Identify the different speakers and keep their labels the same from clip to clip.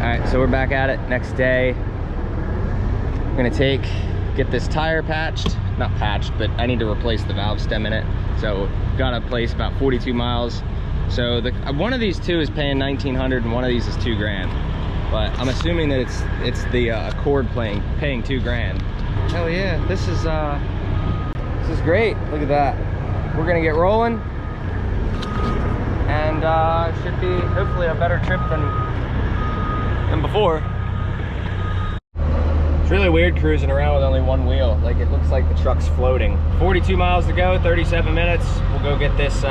Speaker 1: right, so we're back at it next day. I'm gonna get this tire patched, not patched, but I need to replace the valve stem in it. So got a place about 42 miles. So one of these two is paying $1,900 and one of these is $2,000. But I'm assuming that it's the Accord paying $2,000. Hell yeah, this is great. Look at that. We're gonna get rolling, and it should be hopefully a better trip than before. It's really weird cruising around with only one wheel. Like, it looks like the truck's floating. 42 miles to go, 37 minutes. We'll go get this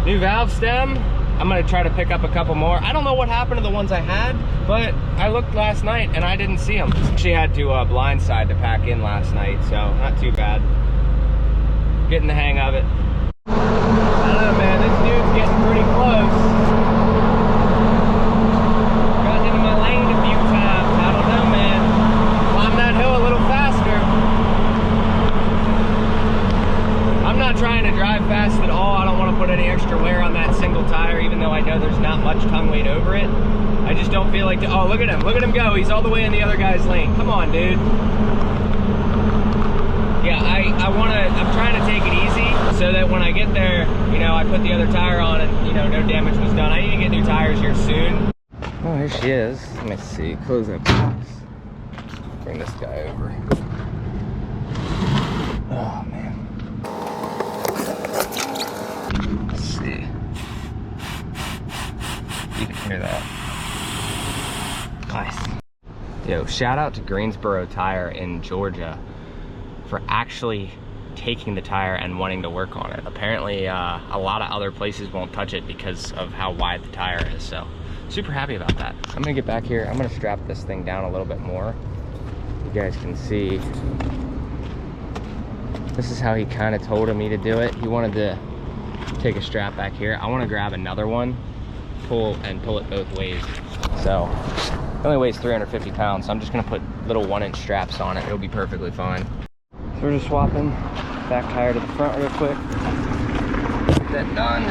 Speaker 1: new valve stem. I'm gonna try to pick up a couple more. I don't know what happened to the ones I had, but I looked last night and I didn't see them. Actually had to blindside to pack in last night, so not too bad. Getting the hang of it. I don't know, man, this dude's getting pretty close. Gotten into my lane a few times. I don't know, man. Climb that hill a little faster. I'm not trying to drive fast at all. I don't want to put any extra wear on that single tire, even though I know there's not much tongue weight over it. I just don't feel like oh, look at him go. He's all the way in the other guy's lane. Come on, dude. Yeah, I'm trying to take it easy so that when I get there, you know, I put the other tire on and, you know, no damage was done. I need to get new tires here soon. Oh, here she is. Let me see. Close that box. Bring this guy over. Oh, man. Let's see. You can hear that. Nice. Yo, shout out to Greensboro Tire in Georgia for actually taking the tire and wanting to work on it. Apparently, a lot of other places won't touch it because of how wide the tire is, so super happy about that. I'm gonna get back here. I'm gonna strap this thing down a little bit more. You guys can see. This is how he kind of told me to do it. He wanted to take a strap back here. I want to grab another one, pull it both ways. So it only weighs 350 pounds, so I'm just gonna put little 1-inch straps on it. It'll be perfectly fine. So we're just swapping back tire to the front real quick. Get that done.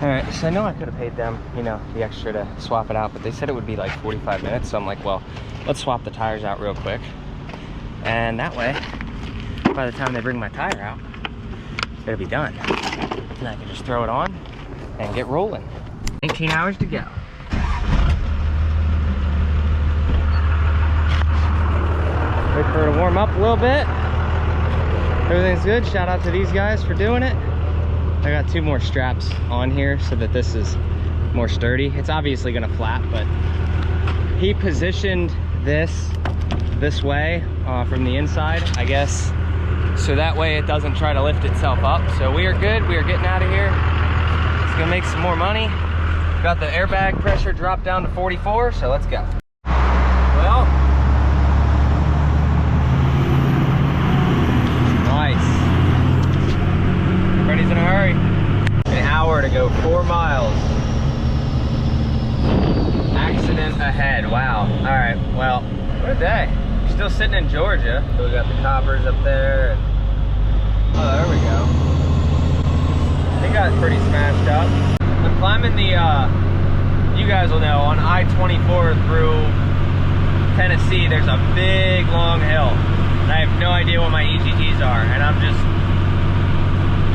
Speaker 1: All right, so I know I could have paid them, you know, the extra to swap it out, but they said it would be like 45 minutes. So I'm like, well, let's swap the tires out real quick. And that way, by the time they bring my tire out, it'll be done. And I can just throw it on and get rolling. 19 hours to go. Wait for her to warm up a little bit. Everything's good. Shout out to these guys for doing it. I got 2 more straps on here so that this is more sturdy. It's obviously gonna flap, but he positioned this way from the inside, I guess, so that way it doesn't try to lift itself up. So we are good. We are getting out of here. It's gonna make some more money. Got the airbag pressure dropped down to 44, so let's go. Well, Freddie's in a hurry. An hour to go 4 miles. Accident ahead. Wow. All right. Well, what a day. We're still sitting in Georgia. So we got the coppers up there. Oh, there we go. They got pretty smashed up. I'm climbing the, you guys will know, on I-24 through Tennessee, there's a big, long hill. And I have no idea what my EGTs are. And I'm just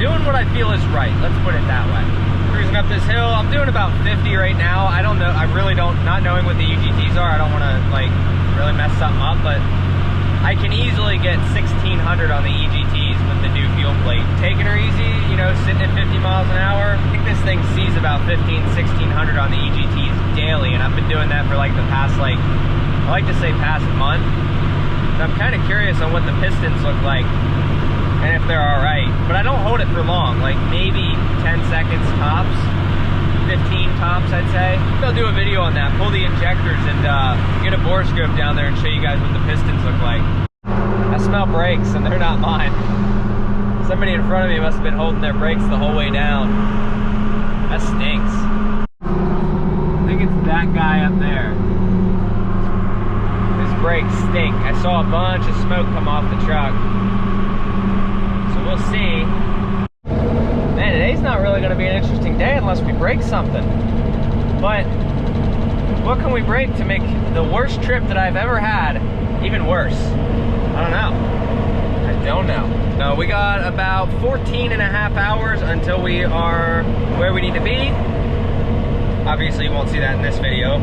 Speaker 1: doing what I feel is right, let's put it that way. Cruising up this hill, I'm doing about 50 right now. I don't know, I really don't, not knowing what the UGTs are, I don't want to like really mess something up, but I can easily get 1600 on the EGTs with the new fuel plate. Taking her easy, you know, sitting at 50 miles an hour. I think this thing sees about 1600 on the EGTs daily, and I've been doing that for like the past, like, I like to say past month. So I'm kind of curious on what the pistons look like and if they're all right, but I don't hold it for long, like maybe 10 seconds tops, 15 tops, I'd say. I'll do a video on that, pull the injectors and get a borescope down there and show you guys what the pistons look like. I smell brakes and they're not mine. Somebody in front of me must have been holding their brakes the whole way down. That stinks. I think it's that guy up there. His brakes stink. I saw a bunch of smoke come off the truck. We'll see. Man, today's not really going to be an interesting day unless we break something. But what can we break to make the worst trip that I've ever had even worse? I don't know. No, we got about 14 and a half hours until we are where we need to be. Obviously, you won't see that in this video.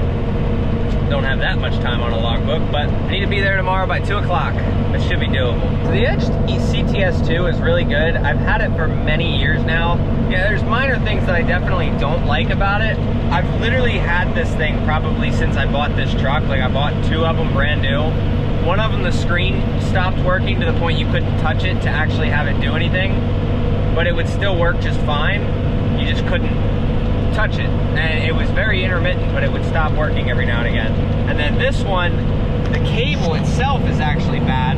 Speaker 1: Don't have that much time on a logbook, but I need to be there tomorrow by 2 o'clock. That should be doable. So the Edge CTS2 is really good. I've had it for many years now. Yeah, there's minor things that I definitely don't like about it. I've literally had this thing probably since I bought this truck. Like, I bought 2 of them brand new. One of them, the screen stopped working to the point you couldn't touch it to actually have it do anything, but it would still work just fine. You just couldn't touch it, and it was very intermittent, but it would stop working every now and again. And then this one, the cable itself is actually bad,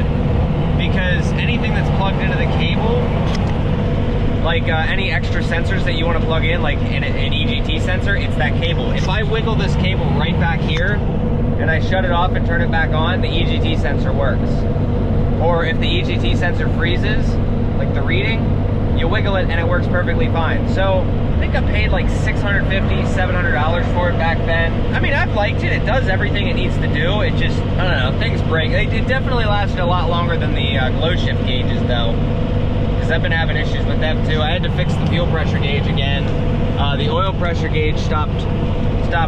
Speaker 1: because anything that's plugged into the cable, like any extra sensors that you want to plug in, like an EGT sensor, it's that cable. If I wiggle this cable right back here and I shut it off and turn it back on, the EGT sensor works. Or if the EGT sensor freezes, like the reading, you wiggle it and it works perfectly fine. So I think I paid like $650, $700 for it back then. I mean, I've liked it. It does everything it needs to do. It just, I don't know, things break. It definitely lasted a lot longer than the glow shift gauges though, because I've been having issues with them too. I had to fix the fuel pressure gauge again. The oil pressure gauge stopped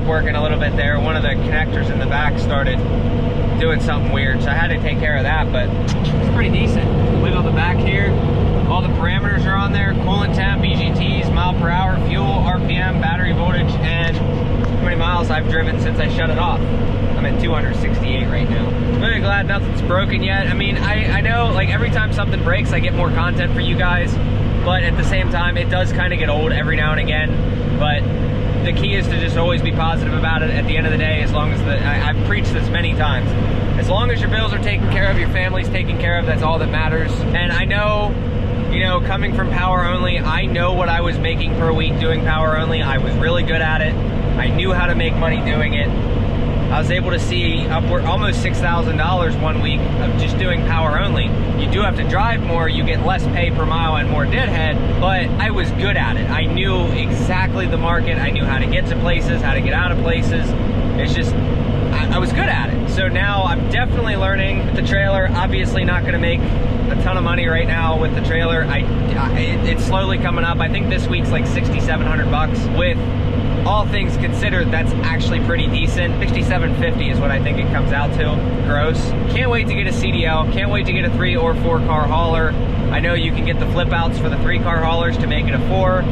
Speaker 1: working a little bit there. One of the connectors in the back started doing something weird, so I had to take care of that, but it's pretty decent. Wiggle the back here. All the parameters are on there: coolant temp, EGTs, mile per hour, fuel, RPM, battery voltage, and how many miles I've driven since I shut it off. I'm at 268 right now. I'm really glad nothing's broken yet. I mean, I know, like, every time something breaks, I get more content for you guys, but at the same time, it does kind of get old every now and again. But the key is to just always be positive about it at the end of the day. As long as I've preached this many times, as long as your bills are taken care of, your family's taken care of, that's all that matters. And I know, you know, coming from power only, I know what I was making per week doing power only. I was really good at it. I knew how to make money doing it. I was able to see upward almost $6,000 one week of just doing power only. You do have to drive more, you get less pay per mile and more deadhead, but I was good at it. I knew exactly the market. I knew how to get to places, how to get out of places. It's just, I was good at it. So now I'm definitely learning. With the trailer, obviously not gonna make a ton of money right now with the trailer. It's slowly coming up. I think this week's like $6,700 with all things considered. That's actually pretty decent. $6,750 is what I think it comes out to gross. Can't wait to get a CDL. Can't wait to get a 3 or 4 car hauler. I know you can get the flip outs for the 3 car haulers to make it a 4.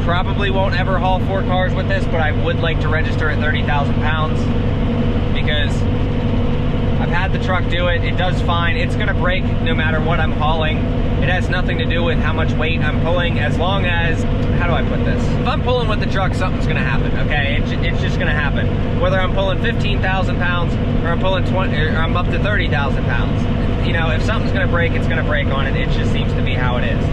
Speaker 1: Probably won't ever haul 4 cars with this, but I would like to register at 30,000 pounds because I've had the truck do it. It does fine. It's gonna break no matter what I'm hauling. It has nothing to do with how much weight I'm pulling, as long as, how do I put this? If I'm pulling with the truck, something's gonna happen, okay? It's just gonna happen. Whether I'm pulling 15,000 pounds or I'm pulling 20, or I'm up to 30,000 pounds. You know, if something's gonna break, it's gonna break on it. It just seems to be how it is.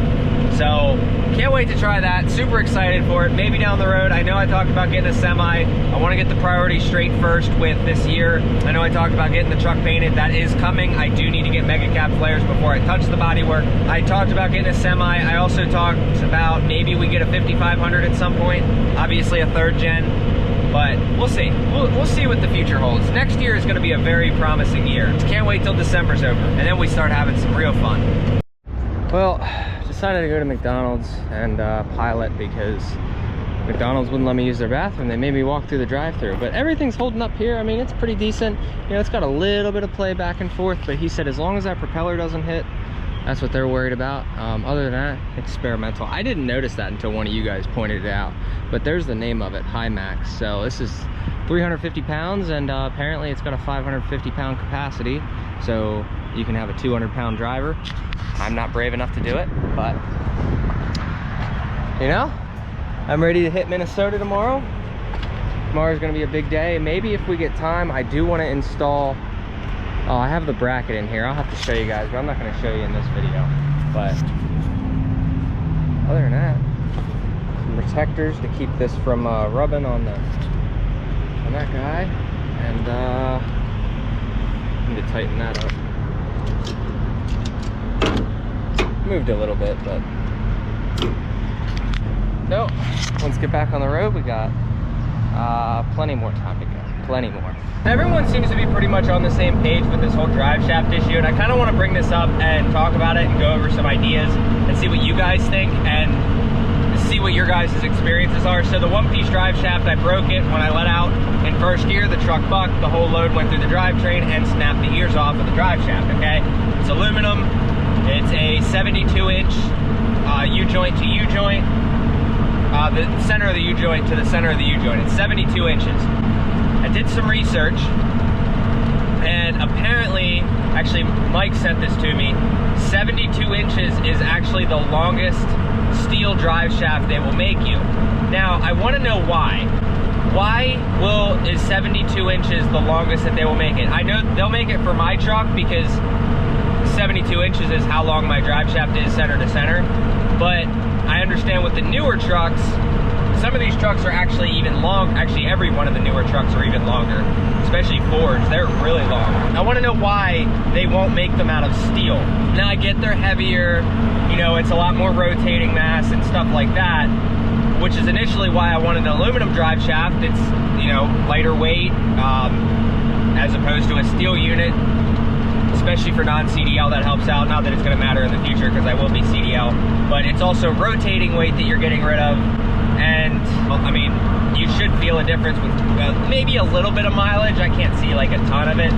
Speaker 1: So, can't wait to try that. Super excited for it. Maybe down the road. I know I talked about getting a semi. I want to get the priority straight first with this year. I know I talked about getting the truck painted. That is coming. I do need to get mega cap flares before I touch the bodywork. I talked about getting a semi. I also talked about maybe we get a 5500 at some point. Obviously a 3rd gen. But we'll see. We'll see what the future holds. Next year is going to be a very promising year. Can't wait till December's over. And then we start having some real fun. Well, decided to go to McDonald's and pilot because McDonald's wouldn't let me use their bathroom. They made me walk through the drive-thru, but everything's holding up here. I mean, it's pretty decent. You know, it's got a little bit of play back and forth, but he said as long as that propeller doesn't hit, that's what they're worried about. Other than that, experimental. I didn't notice that until one of you guys pointed it out, but there's the name of it, High Max. So this is 350 pounds, and apparently it's got a 550 pound capacity, so you can have a 200 pound driver. I'm not brave enough to do it, but you know, I'm ready to hit Minnesota tomorrow. Tomorrow's gonna be a big day. Maybe if we get time, I do want to install, oh, I have the bracket in here. I'll have to show you guys, but I'm not gonna show you in this video. But other than that, some protectors to keep this from rubbing on that guy, and I need to tighten that up. Moved a little bit, but no, once we get back on the road, we got plenty more time to go. buckle anymore. Everyone seems to be pretty much on the same page with this whole drive shaft issue, and I kind of want to bring this up and talk about it and go over some ideas and see what you guys think and see what your guys' experiences are. So the one-piece drive shaft, I broke it when I let out in first gear. The truck bucked, the whole load went through the drivetrain and snapped the ears off of the drive shaft, okay? It's aluminum, it's a 72-inch U-joint to U-joint, the center of the U-joint to the center of the U-joint. It's 72 inches. I did some research, and apparently, actually Mike sent this to me, 72 inches is actually the longest steel drive shaft they will make you. Now, I want to know why. Why is 72 inches the longest that they will make it? I know they'll make it for my truck because 72 inches is how long my drive shaft is center to center, but I understand with the newer trucks, some of these trucks are actually even long. Actually, every one of the newer trucks are even longer, especially Fords. They're really long. I want to know why they won't make them out of steel. Now, I get they're heavier, you know, it's a lot more rotating mass and stuff like that, which is initially why I wanted an aluminum drive shaft. It's, you know, lighter weight as opposed to a steel unit, especially for non-CDL. That helps out. Not that it's going to matter in the future because I will be CDL, but it's also rotating weight that you're getting rid of. And, well, I mean, you should feel a difference with maybe a little bit of mileage. I can't see like a ton of it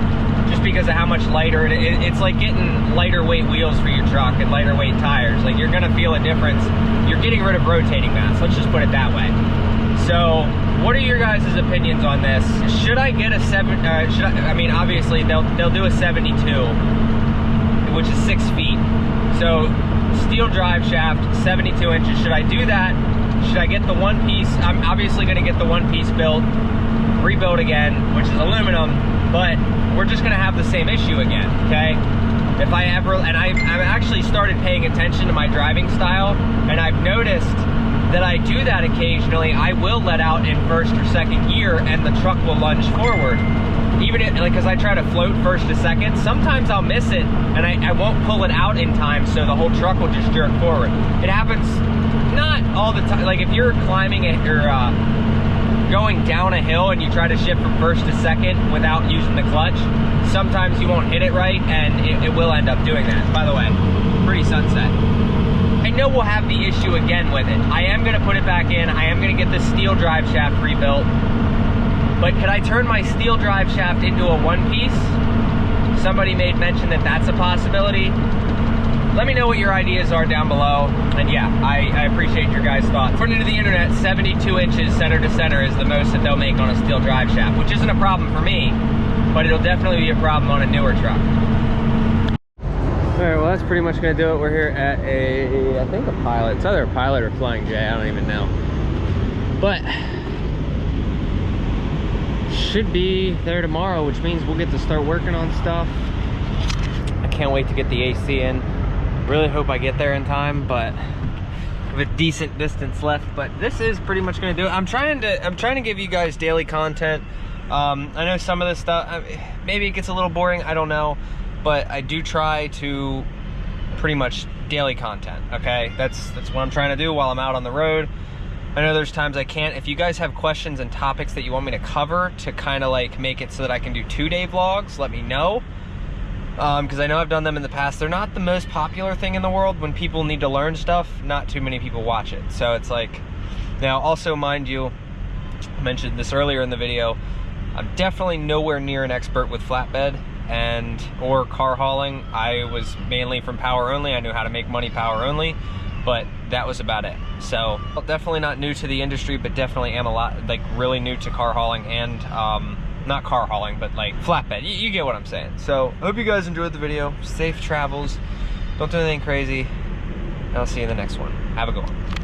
Speaker 1: just because of how much lighter it is. It's like getting lighter weight wheels for your truck and lighter weight tires. Like, you're going to feel a difference. You're getting rid of rotating mass. Let's just put it that way. So, what are your guys' opinions on this? Should I get a I mean, obviously, they'll do a 72, which is 6 feet. So, steel drive shaft, 72 inches. Should I do that? Should I get the one piece? I'm obviously going to get the one piece built, rebuilt again, which is aluminum, but we're just going to have the same issue again, okay? If I ever, and I've actually started paying attention to my driving style, and I've noticed that I do that occasionally. I will let out in first or second gear, and the truck will lunge forward. Even if, like, because I try to float first to second, sometimes I'll miss it, and I won't pull it out in time, so the whole truck will just jerk forward. It happens not all the time. Like, if you're climbing it or going down a hill and you try to shift from first to second without using the clutch, sometimes you won't hit it right, and it will end up doing that. By the way, pretty sunset. I know we'll have the issue again with it. I am going to put it back in. I am going to get the steel drive shaft rebuilt. But could I turn my steel drive shaft into a one-piece? Somebody made mention that that's a possibility. Let me know what your ideas are down below. And yeah, I appreciate your guys' thoughts. According to the internet, 72 inches center to center is the most that they'll make on a steel drive shaft, which isn't a problem for me, but it'll definitely be a problem on a newer truck. All right, well, that's pretty much gonna do it. We're here at I think a Pilot. It's either a Pilot or Flying J, I don't even know. But should be there tomorrow, which means we'll get to start working on stuff. I can't wait to get the AC in. Really hope I get there in time, but with a decent distance left. But this is pretty much gonna do it. I'm trying to give you guys daily content. I know some of this stuff, maybe it gets a little boring, I don't know, but I do try to pretty much daily content, okay? That's what I'm trying to do while I'm out on the road. I know there's times I can't. If you guys have questions and topics that you want me to cover to kind of like make it so that I can do 2-day vlogs, let me know. Because I know I've done them in the past. They're not the most popular thing in the world. When people need to learn stuff, not too many people watch it. So it's like, now also mind you, I mentioned this earlier in the video, I'm definitely nowhere near an expert with flatbed or car hauling. I was mainly from power only. I knew how to make money power only, but that was about it. So definitely not new to the industry, but definitely am a lot, like, really new to car hauling and not car hauling, but like flatbed. You get what I'm saying. So I hope you guys enjoyed the video. Safe travels. Don't do anything crazy. I'll see you in the next one. Have a good one.